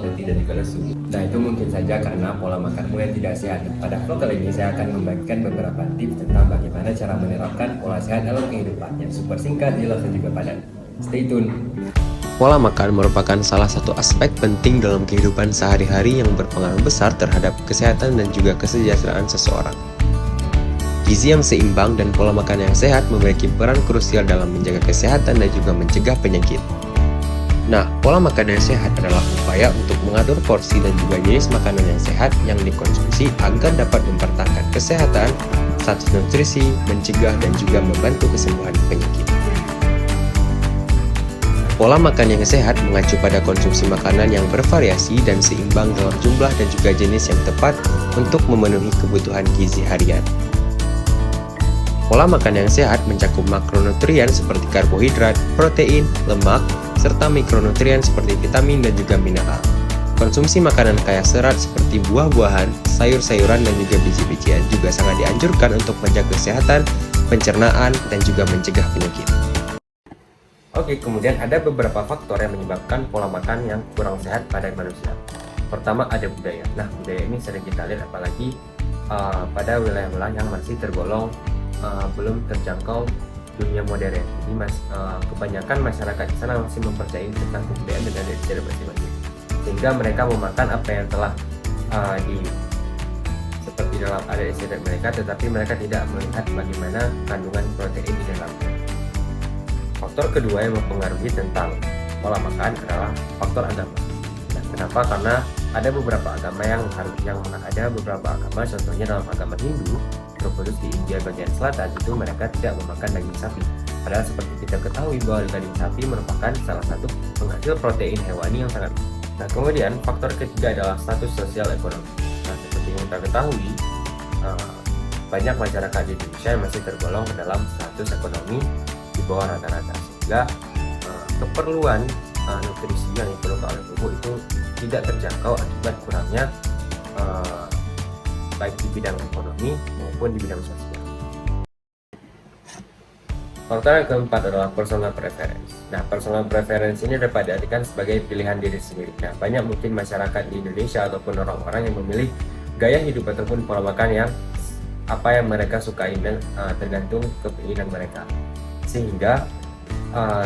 dan tidak juga lesu. Nah, itu mungkin saja karena pola makanmu yang tidak sehat. Pada vlog kali ini saya akan membagikan beberapa tips tentang bagaimana cara menerapkan pola sehat dalam kehidupan yang super singkat, jelas dan juga padat. Stay tune. Pola makan merupakan salah satu aspek penting dalam kehidupan sehari-hari yang berpengaruh besar terhadap kesehatan dan juga kesejahteraan seseorang. Gizi yang seimbang dan pola makan yang sehat memiliki peran krusial dalam menjaga kesehatan dan juga mencegah penyakit. Nah, pola makan yang sehat adalah upaya untuk mengatur porsi dan juga jenis makanan yang sehat yang dikonsumsi agar dapat mempertahankan kesehatan, status nutrisi, mencegah dan juga membantu kesembuhan penyakit. Pola makan yang sehat mengacu pada konsumsi makanan yang bervariasi dan seimbang dalam jumlah dan juga jenis yang tepat untuk memenuhi kebutuhan gizi harian. Pola makan yang sehat mencakup makronutrien seperti karbohidrat, protein, lemak, serta mikronutrien seperti vitamin dan juga mineral. Konsumsi makanan kaya serat seperti buah-buahan, sayur-sayuran, dan juga biji-bijian juga sangat dianjurkan untuk menjaga kesehatan, pencernaan, dan juga mencegah penyakit. Oke, kemudian ada beberapa faktor yang menyebabkan pola makan yang kurang sehat pada manusia. Pertama, ada budaya. Nah, budaya ini sering kita lihat apalagi pada wilayah-wilayah yang masih tergolong belum terjangkau dunia modern. Jadi kebanyakan masyarakat di sana masih mempercayai tentang kebudayaan dan adat istiadat masing-masing, sehingga mereka memakan apa yang telah seperti dalam adat istiadat mereka, tetapi mereka tidak melihat bagaimana kandungan protein di dalamnya. Faktor kedua yang mempengaruhi tentang pola makan adalah faktor agama. Nah, kenapa? Karena ada beberapa agama contohnya dalam agama Hindu, terkhusus di India bagian selatan, itu mereka tidak memakan daging sapi. Padahal seperti kita ketahui bahwa daging sapi merupakan salah satu penghasil protein hewani yang sangat. Nah, kemudian faktor ketiga adalah status sosial ekonomi. Nah, seperti yang kita ketahui, banyak masyarakat di Indonesia yang masih tergolong dalam status ekonomi di bawah rata-rata, sehingga keperluan nutrisi yang diperlukan oleh tubuh itu tidak terjangkau akibat kurangnya baik di bidang ekonomi maupun di bidang sosial. Faktor yang keempat adalah personal preference. Nah, personal preference ini dapat diartikan sebagai pilihan diri sendiri. Nah, banyak mungkin masyarakat di Indonesia ataupun orang-orang yang memilih gaya hidup ataupun pola makan yang apa yang mereka sukai dan tergantung keinginan mereka, sehingga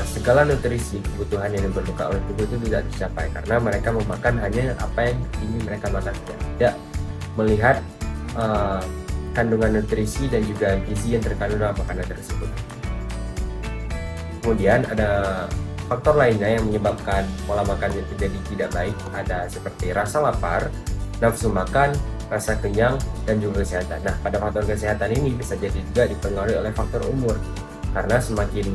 segala nutrisi kebutuhan yang diperlukan oleh tubuh itu tidak tercapai karena mereka memakan hanya apa yang ingin mereka makan, tidak melihat kandungan nutrisi dan juga gizi yang terkandung dalam makanan tersebut. Kemudian ada faktor lainnya yang menyebabkan pola makan itu jadi tidak baik, ada seperti rasa lapar, nafsu makan, rasa kenyang, dan juga kesehatan. Nah, pada faktor kesehatan ini bisa jadi juga dipengaruhi oleh faktor umur, karena semakin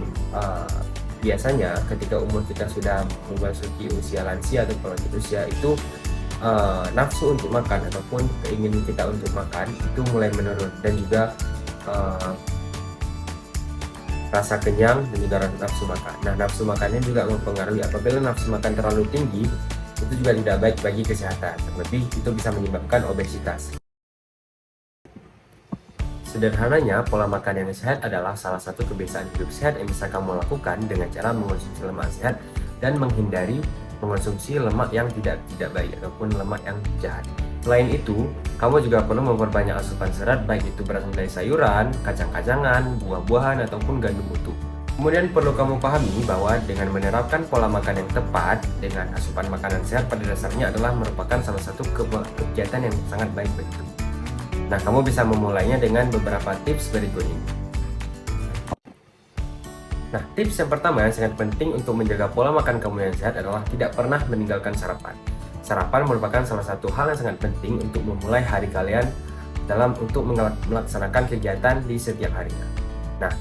biasanya ketika umur kita sudah memasuki usia lansia atau lanjut usia itu nafsu untuk makan ataupun keinginan kita untuk makan itu mulai menurun, dan juga rasa kenyang dan juga nafsu makan. Nah, nafsu makannya juga mempengaruhi. Apabila nafsu makan terlalu tinggi, itu juga tidak baik bagi kesehatan, terlebih itu bisa menyebabkan obesitas. Sederhananya, pola makan yang sehat adalah salah satu kebiasaan hidup sehat yang bisa kamu lakukan dengan cara mengonsumsi lemak sehat dan menghindari mengonsumsi lemak yang tidak baik ataupun lemak yang jahat. Selain itu, kamu juga perlu memperbanyak asupan serat, baik itu berasal dari sayuran, kacang-kacangan, buah-buahan, ataupun gandum utuh. Kemudian perlu kamu pahami bahwa dengan menerapkan pola makan yang tepat dengan asupan makanan sehat pada dasarnya adalah merupakan salah satu kegiatan yang sangat baik bagi tubuh. Nah, kamu bisa memulainya dengan beberapa tips berikut ini. Nah, tips yang pertama yang sangat penting untuk menjaga pola makan kamu yang sehat adalah tidak pernah meninggalkan sarapan. Sarapan merupakan salah satu hal yang sangat penting untuk memulai hari kalian untuk melaksanakan kegiatan di setiap harinya. Nah,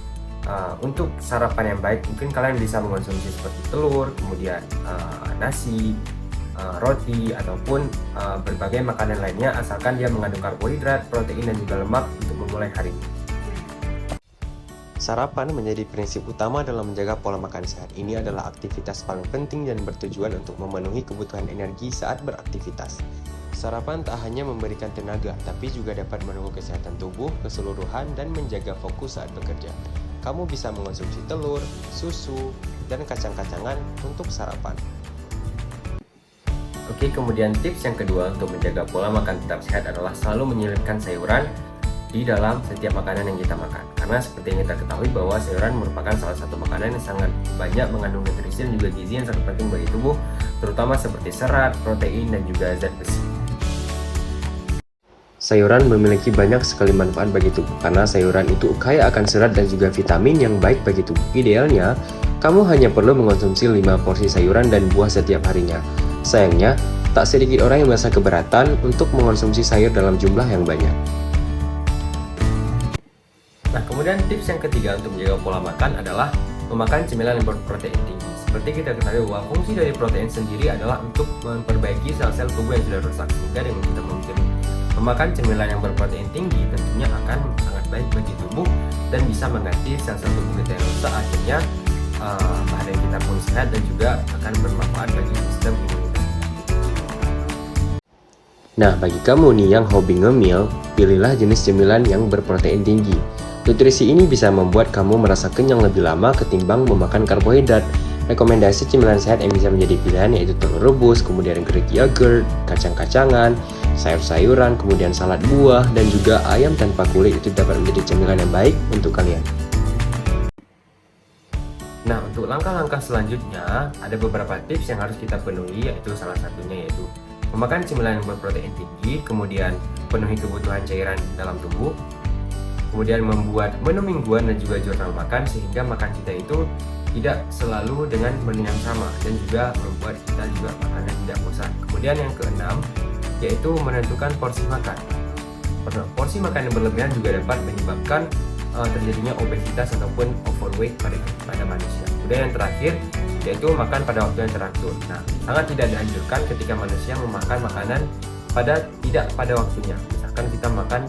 untuk sarapan yang baik, mungkin kalian bisa mengonsumsi seperti telur, kemudian nasi, roti, ataupun berbagai makanan lainnya, asalkan dia mengandung karbohidrat, protein, dan juga lemak untuk memulai hari ini. Sarapan menjadi prinsip utama dalam menjaga pola makan sehat. Ini adalah aktivitas paling penting dan bertujuan untuk memenuhi kebutuhan energi saat beraktivitas. Sarapan tak hanya memberikan tenaga, tapi juga dapat mendukung kesehatan tubuh keseluruhan dan menjaga fokus saat bekerja. Kamu bisa mengonsumsi telur, susu, dan kacang-kacangan untuk sarapan. Oke, kemudian tips yang kedua untuk menjaga pola makan tetap sehat adalah selalu menyelipkan sayuran di dalam setiap makanan yang kita makan. Karena seperti yang kita ketahui bahwa sayuran merupakan salah satu makanan yang sangat banyak mengandung nutrisi dan juga gizi yang sangat penting bagi tubuh, terutama seperti serat, protein, dan juga zat besi. Sayuran memiliki banyak sekali manfaat bagi tubuh karena sayuran itu kaya akan serat dan juga vitamin yang baik bagi tubuh. Idealnya, kamu hanya perlu mengonsumsi 5 porsi sayuran dan buah setiap harinya. Sayangnya, tak sedikit orang yang merasa keberatan untuk mengonsumsi sayur dalam jumlah yang banyak. Nah, kemudian tips yang ketiga untuk menjaga pola makan adalah memakan cemilan yang berprotein tinggi. Seperti kita ketahui bahwa fungsi dari protein sendiri adalah untuk memperbaiki sel-sel tubuh yang sudah rusak, sehingga dengan kita memakan cemilan yang berprotein tinggi tentunya akan sangat baik bagi tubuh dan bisa mengganti sel-sel tubuh kita yang rusak, akhirnya badan kita pun sehat dan juga akan bermanfaat bagi sistem imunitas. Nah, bagi kamu nih yang hobi ngemil, pilihlah jenis cemilan yang berprotein tinggi. Nutrisi ini bisa membuat kamu merasa kenyang lebih lama ketimbang memakan karbohidrat. Rekomendasi cemilan sehat yang bisa menjadi pilihan yaitu telur rebus, kemudian Greek yogurt, kacang-kacangan, sayur-sayuran, kemudian salad buah, dan juga ayam tanpa kulit itu dapat menjadi cemilan yang baik untuk kalian. Nah, untuk langkah-langkah selanjutnya ada beberapa tips yang harus kita penuhi, yaitu salah satunya yaitu memakan cemilan yang berprotein tinggi, kemudian penuhi kebutuhan cairan dalam tubuh, kemudian membuat menu mingguan dan juga jurnal makan sehingga makan kita itu tidak selalu dengan menu yang sama dan juga membuat kita juga makannya tidak bosan. Kemudian yang keenam yaitu menentukan porsi makan. Porsi makan yang berlebihan juga dapat menyebabkan terjadinya obesitas ataupun overweight pada manusia. Kemudian yang terakhir yaitu makan pada waktu yang teratur. Nah, sangat tidak dianjurkan ketika manusia memakan makanan tidak pada waktunya. Misalkan kita makan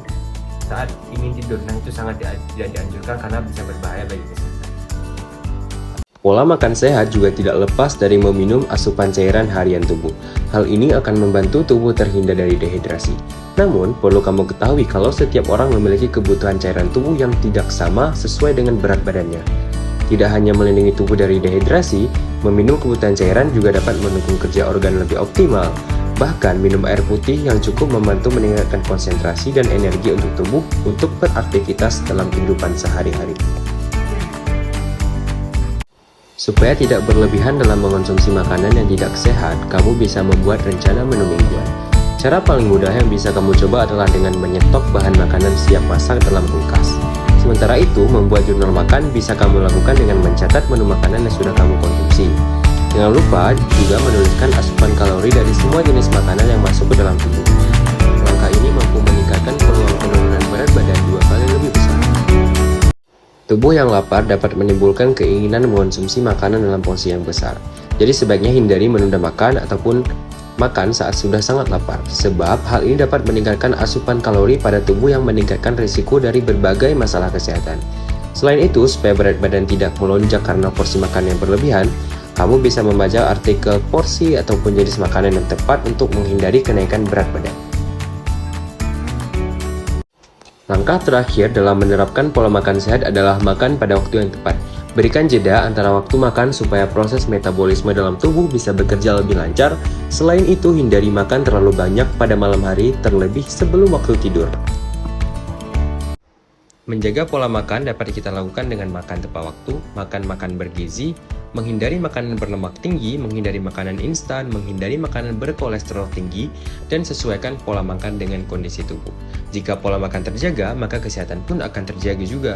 saat ingin tidur, nah itu sangat tidak dianjurkan karena bisa berbahaya bagi kesehatan. Pola makan sehat juga tidak lepas dari meminum asupan cairan harian tubuh. Hal ini akan membantu tubuh terhindar dari dehidrasi. Namun, perlu kamu ketahui kalau setiap orang memiliki kebutuhan cairan tubuh yang tidak sama sesuai dengan berat badannya. Tidak hanya melindungi tubuh dari dehidrasi, meminum kebutuhan cairan juga dapat mendukung kerja organ lebih optimal. Bahkan, minum air putih yang cukup membantu meningkatkan konsentrasi dan energi untuk tubuh untuk beraktivitas dalam kehidupan sehari-hari. Supaya tidak berlebihan dalam mengonsumsi makanan yang tidak sehat, kamu bisa membuat rencana menu mingguan. Cara paling mudah yang bisa kamu coba adalah dengan menyetok bahan makanan siap masak dalam kulkas. Sementara itu, membuat jurnal makan bisa kamu lakukan dengan mencatat menu makanan yang sudah kamu konsumsi. Jangan lupa juga menuliskan asupan kalori dari semua jenis makanan yang masuk ke dalam tubuh. Langkah ini mampu meningkatkan peluang penurunan berat badan 2 kali lebih besar. Tubuh yang lapar dapat menimbulkan keinginan mengonsumsi makanan dalam porsi yang besar. Jadi sebaiknya hindari menunda makan ataupun makan saat sudah sangat lapar, sebab hal ini dapat meningkatkan asupan kalori pada tubuh yang meningkatkan risiko dari berbagai masalah kesehatan. Selain itu, supaya berat badan tidak melonjak karena porsi makan yang berlebihan, kamu bisa membaca artikel porsi ataupun jenis makanan yang tepat untuk menghindari kenaikan berat badan. Langkah terakhir dalam menerapkan pola makan sehat adalah makan pada waktu yang tepat. Berikan jeda antara waktu makan supaya proses metabolisme dalam tubuh bisa bekerja lebih lancar. Selain itu, hindari makan terlalu banyak pada malam hari, terlebih sebelum waktu tidur. Menjaga pola makan dapat kita lakukan dengan makan tepat waktu, makan bergizi, menghindari makanan berlemak tinggi, menghindari makanan instan, menghindari makanan berkolesterol tinggi, dan sesuaikan pola makan dengan kondisi tubuh. Jika pola makan terjaga, maka kesehatan pun akan terjaga juga.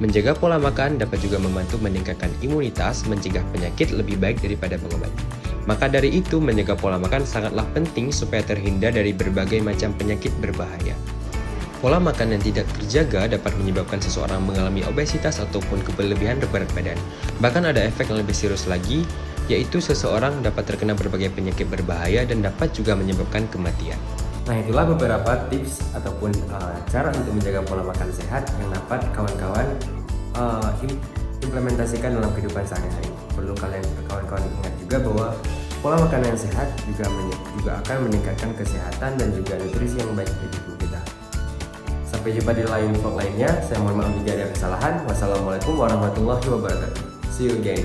Menjaga pola makan dapat juga membantu meningkatkan imunitas, mencegah penyakit lebih baik daripada mengobati. Maka dari itu, menjaga pola makan sangatlah penting supaya terhindar dari berbagai macam penyakit berbahaya. Pola makan yang tidak terjaga dapat menyebabkan seseorang mengalami obesitas ataupun berlebihan berat badan. Bahkan ada efek yang lebih serius lagi, yaitu seseorang dapat terkena berbagai penyakit berbahaya dan dapat juga menyebabkan kematian. Nah, itulah beberapa tips ataupun cara untuk menjaga pola makan sehat yang dapat kawan-kawan implementasikan dalam kehidupan sehari-hari. Perlu kawan-kawan ingat juga bahwa pola makan yang sehat juga akan meningkatkan kesehatan dan juga nutrisi yang baik bagi tubuh kita. Sampai jumpa di lain vlog lainnya. Saya mohon maaf jika ada kesalahan. Wassalamualaikum warahmatullahi wabarakatuh. See you again.